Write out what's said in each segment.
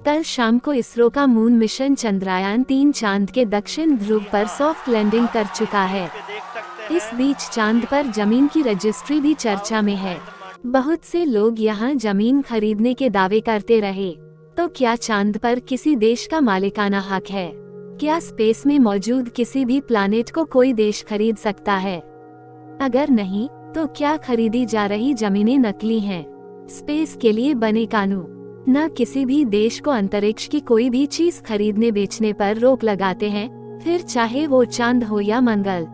कल शाम को इसरो का मून मिशन चंद्रयान-3 चांद के दक्षिण ध्रुव पर सॉफ्ट लैंडिंग कर चुका है। इस बीच चांद पर जमीन की रजिस्ट्री भी चर्चा में है। बहुत से लोग यहां जमीन खरीदने के दावे करते रहे। तो क्या चांद पर किसी देश का मालिकाना हक है? क्या स्पेस में मौजूद किसी भी प्लैनेट को कोई देश खरीद सकता है? अगर नहीं, तो क्या खरीदी जा रही जमीनें नकली हैं? स्पेस के लिए बने कानून न किसी भी देश को अंतरिक्ष की कोई भी चीज खरीदने बेचने पर रोक लगाते हैं, फिर चाहे वो चांद हो या मंगल।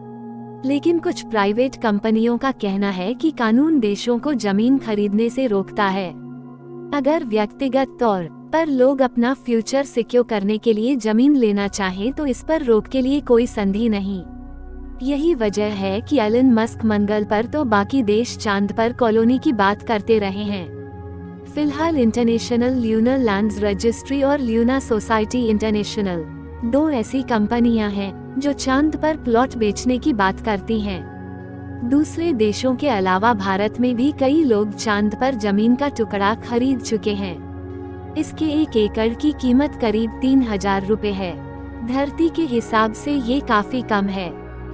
लेकिन कुछ प्राइवेट कंपनियों का कहना है कि कानून देशों को जमीन खरीदने से रोकता है। अगर व्यक्तिगत तौर पर लोग अपना फ्यूचर सिक्योर करने के लिए जमीन लेना चाहें तो इस पर रोक के लिए कोई संधि नहीं। यही वजह है कि एलन मस्क मंगल पर तो बाकी देश चांद पर कॉलोनी की बात करते रहे हैं। फिलहाल इंटरनेशनल ल्यूनर लैंड्स रजिस्ट्री और ल्यूना सोसाइटी इंटरनेशनल 2 ऐसी कंपनियां हैं जो चांद पर प्लॉट बेचने की बात करती हैं। दूसरे देशों के अलावा भारत में भी कई लोग चांद पर जमीन का टुकड़ा खरीद चुके हैं। इसके 1 एकड़ की कीमत करीब 3000 रुपए है। धरती के हिसाब से ये काफी कम है।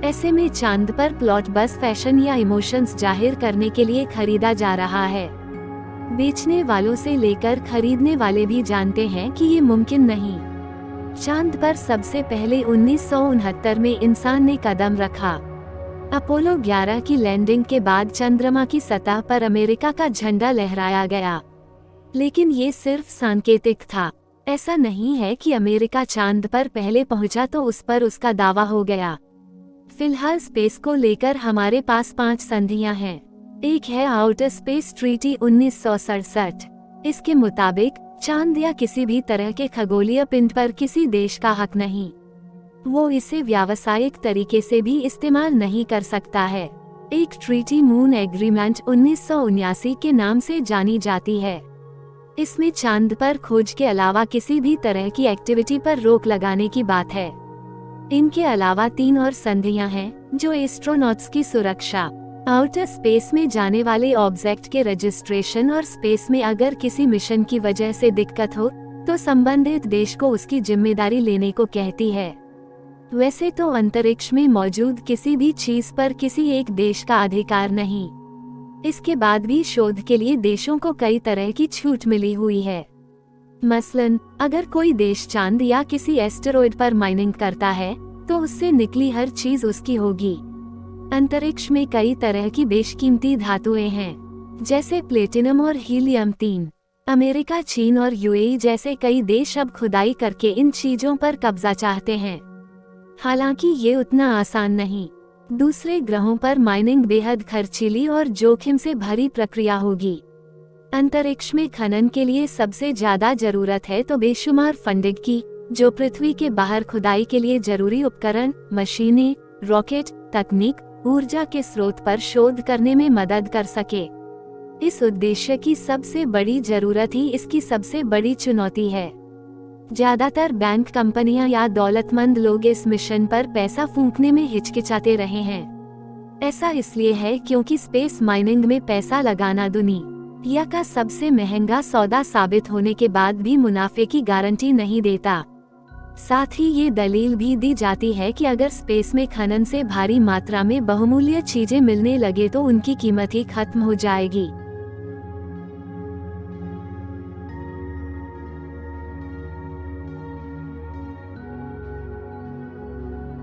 ऐसे में चांद पर प्लॉट बस फैशन या इमोशंस जाहिर करने के लिए खरीदा जा रहा है। बेचने वालों से लेकर खरीदने वाले भी जानते हैं कि ये मुमकिन नहीं। चांद पर सबसे पहले 1969 में इंसान ने कदम रखा। अपोलो 11 की लैंडिंग के बाद चंद्रमा की सतह पर अमेरिका का झंडा लहराया गया। लेकिन ये सिर्फ सांकेतिक था। ऐसा नहीं है कि अमेरिका चांद पर पहले पहुंचा तो उस पर उसका दावा हो गया। फिलहाल स्पेस को लेकर हमारे पास 5 संधियां हैं। एक है आउटर स्पेस ट्रीटी 1967। इसके मुताबिक चांद या किसी भी तरह के खगोलीय पिंड पर किसी देश का हक नहीं। वो इसे व्यावसायिक तरीके से भी इस्तेमाल नहीं कर सकता है। एक ट्रीटी मून एग्रीमेंट 1979 के नाम से जानी जाती है। इसमें चांद पर खोज के अलावा किसी भी तरह की एक्टिविटी पर रोक लगाने की बात है। इनके अलावा 3 और संधियां हैं जो एस्ट्रोनॉट्स की सुरक्षा, आउटर स्पेस में जाने वाले ऑब्जेक्ट के रजिस्ट्रेशन और स्पेस में अगर किसी मिशन की वजह से दिक्कत हो तो संबंधित देश को उसकी जिम्मेदारी लेने को कहती है। वैसे तो अंतरिक्ष में मौजूद किसी भी चीज पर किसी एक देश का अधिकार नहीं। इसके बाद भी शोध के लिए देशों को कई तरह की छूट मिली हुई है। मसलन, अगर कोई देश चांद या किसी एस्टेरॉयड पर माइनिंग करता है तो उससे निकली हर चीज उसकी होगी। अंतरिक्ष में कई तरह की बेशकीमती धातुएं हैं, जैसे प्लेटिनम और हीलियम-3। अमेरिका, चीन और यूएई जैसे कई देश अब खुदाई करके इन चीजों पर कब्जा चाहते हैं। हालांकि ये उतना आसान नहीं। दूसरे ग्रहों पर माइनिंग बेहद खर्चीली और जोखिम से भरी प्रक्रिया होगी। अंतरिक्ष में खनन के लिए सबसे ज्यादा जरूरत है तो बेशुमार फंडिंग की, जो पृथ्वी के बाहर खुदाई के लिए जरूरी उपकरण, मशीनें, रॉकेट, तकनीक, ऊर्जा के स्रोत पर शोध करने में मदद कर सके। इस उद्देश्य की सबसे बड़ी जरूरत ही इसकी सबसे बड़ी चुनौती है। ज्यादातर बैंक कंपनियां या दौलतमंद लोग इस मिशन पर पैसा फूंकने में हिचकिचाते रहे हैं। ऐसा इसलिए है क्योंकि स्पेस माइनिंग में पैसा लगाना दुनिया का सबसे महंगा सौदा साबित होने के बाद भी मुनाफे की गारंटी नहीं देता। साथ ही ये दलील भी दी जाती है कि अगर स्पेस में खनन से भारी मात्रा में बहुमूल्य चीजें मिलने लगे तो उनकी कीमत ही खत्म हो जाएगी।